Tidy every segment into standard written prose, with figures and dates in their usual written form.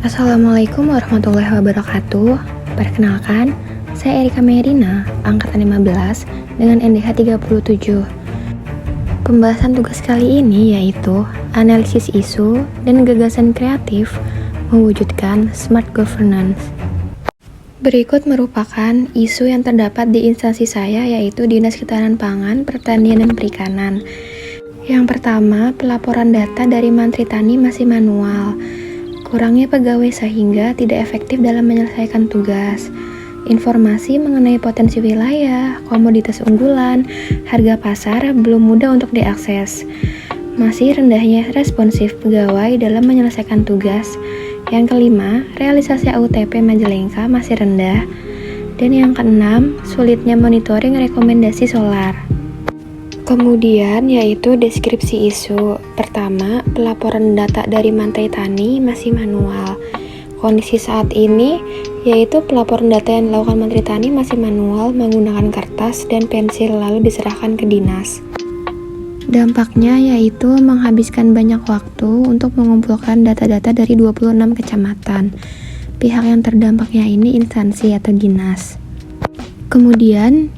Assalamualaikum warahmatullahi wabarakatuh. Perkenalkan, saya Erika Merina, angkatan 15 dengan NDH 37. Pembahasan tugas kali ini yaitu analisis isu dan gagasan kreatif mewujudkan smart governance. Berikut merupakan isu yang terdapat di instansi saya, yaitu Dinas Ketahanan Pangan, Pertanian, dan Perikanan. Yang pertama, pelaporan data dari Menteri Tani masih manual. Kurangnya pegawai sehingga tidak efektif dalam menyelesaikan tugas. Informasi mengenai potensi wilayah, komoditas unggulan, harga pasar belum mudah untuk diakses. Masih rendahnya responsif pegawai dalam menyelesaikan tugas. Yang kelima, realisasi AUTP Majalengka masih rendah. Dan yang keenam, sulitnya monitoring rekomendasi solar. Kemudian yaitu deskripsi isu. Pertama, pelaporan data dari Menteri Tani masih manual. Kondisi saat ini yaitu pelaporan data yang dilakukan Menteri Tani masih manual menggunakan kertas dan pensil lalu diserahkan ke dinas. Dampaknya yaitu menghabiskan banyak waktu untuk mengumpulkan data-data dari 26 kecamatan. Pihak yang terdampaknya ini instansi atau dinas. Kemudian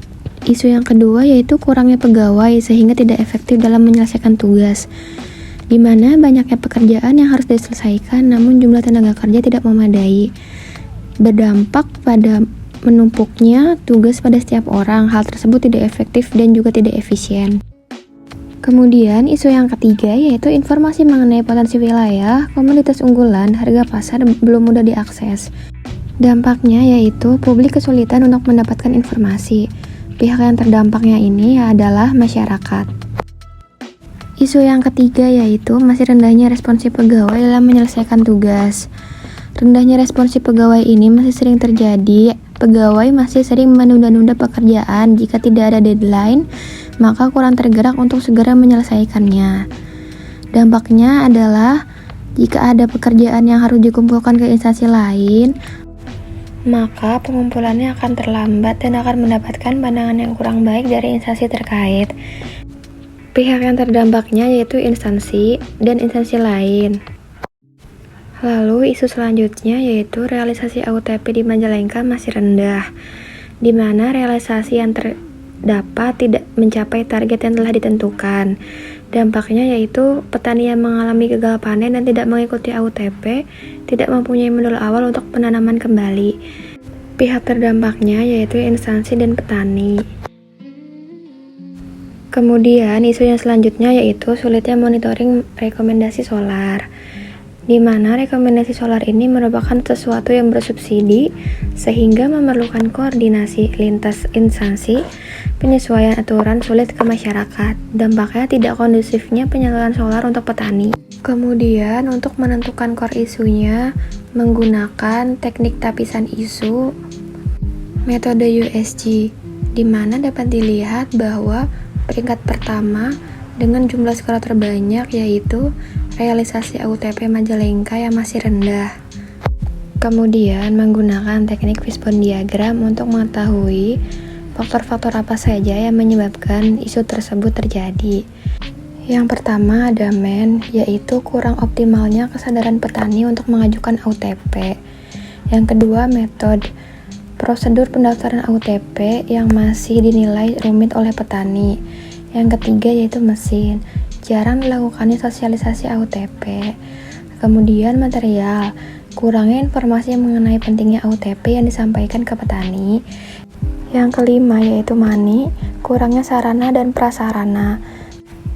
isu yang kedua yaitu kurangnya pegawai sehingga tidak efektif dalam menyelesaikan tugas, di mana banyaknya pekerjaan yang harus diselesaikan namun jumlah tenaga kerja tidak memadai, berdampak pada menumpuknya tugas pada setiap orang. Hal tersebut tidak efektif dan juga tidak efisien. Kemudian isu yang ketiga yaitu informasi mengenai potensi wilayah, komoditas unggulan, harga pasar belum mudah diakses. Dampaknya yaitu publik kesulitan untuk mendapatkan informasi. Pihak yang terdampaknya ini adalah masyarakat. Isu yang ketiga yaitu masih rendahnya responsif pegawai dalam menyelesaikan tugas. Rendahnya responsif pegawai ini masih sering terjadi. Pegawai masih sering menunda-nunda pekerjaan. Jika tidak ada deadline, maka kurang tergerak untuk segera menyelesaikannya. Dampaknya adalah jika ada pekerjaan yang harus dikumpulkan ke instansi lain, maka pengumpulannya akan terlambat dan akan mendapatkan pandangan yang kurang baik dari instansi terkait. Pihak yang terdampaknya yaitu instansi dan instansi lain. Lalu isu selanjutnya yaitu realisasi AUTP di Majalengka masih rendah, di mana realisasi yang terdapat tidak mencapai target yang telah ditentukan. Dampaknya yaitu petani yang mengalami gagal panen dan tidak mengikuti AUTP tidak mempunyai modal awal untuk penanaman kembali. Pihak terdampaknya yaitu instansi dan petani. Kemudian isu yang selanjutnya yaitu sulitnya monitoring rekomendasi solar, di mana rekomendasi solar ini merupakan sesuatu yang bersubsidi sehingga memerlukan koordinasi lintas instansi, penyesuaian aturan sulit ke masyarakat. Dampaknya tidak kondusifnya penyaluran solar untuk petani. Kemudian untuk menentukan core isunya menggunakan teknik tapisan isu metode USG, di mana dapat dilihat bahwa peringkat pertama dengan jumlah skor terbanyak yaitu realisasi AUTP Majalengka yang masih rendah. Kemudian menggunakan teknik fishbone diagram untuk mengetahui faktor-faktor apa saja yang menyebabkan isu tersebut terjadi. Yang pertama ada yaitu kurang optimalnya kesadaran petani untuk mengajukan AUTP. Yang kedua metode, prosedur pendaftaran AUTP yang masih dinilai rumit oleh petani. Yang ketiga yaitu mesin, jarang dilakukannya sosialisasi AUTP. Kemudian material, kurangnya informasi mengenai pentingnya AUTP yang disampaikan ke petani. Yang kelima yaitu kurangnya sarana dan prasarana.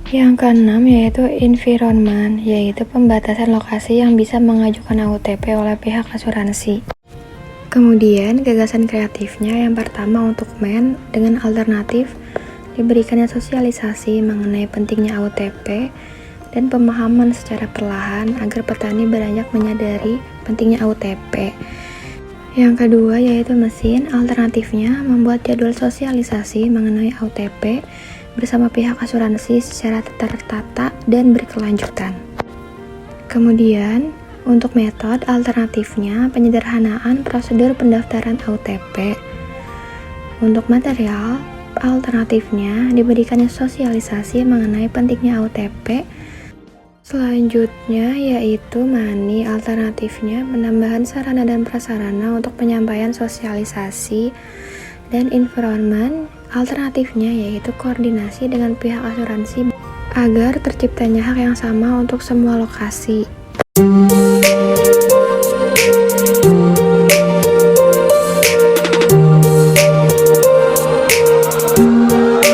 Yang keenam yaitu environment, yaitu pembatasan lokasi yang bisa mengajukan AUTP oleh pihak asuransi. Kemudian gagasan kreatifnya yang pertama untuk dengan alternatif diberikannya sosialisasi mengenai pentingnya AUTP dan pemahaman secara perlahan agar petani beranjak menyadari pentingnya AUTP. Yang kedua yaitu mesin, alternatifnya membuat jadwal sosialisasi mengenai AUTP bersama pihak asuransi secara tertata dan berkelanjutan. Kemudian untuk metode alternatifnya penyederhanaan prosedur pendaftaran AUTP. Untuk material alternatifnya diberikannya sosialisasi mengenai pentingnya AUTP Selanjutnya yaitu money, alternatifnya penambahan sarana dan prasarana untuk penyampaian sosialisasi, dan environment, alternatifnya yaitu koordinasi dengan pihak asuransi agar terciptanya hak yang sama untuk semua lokasi.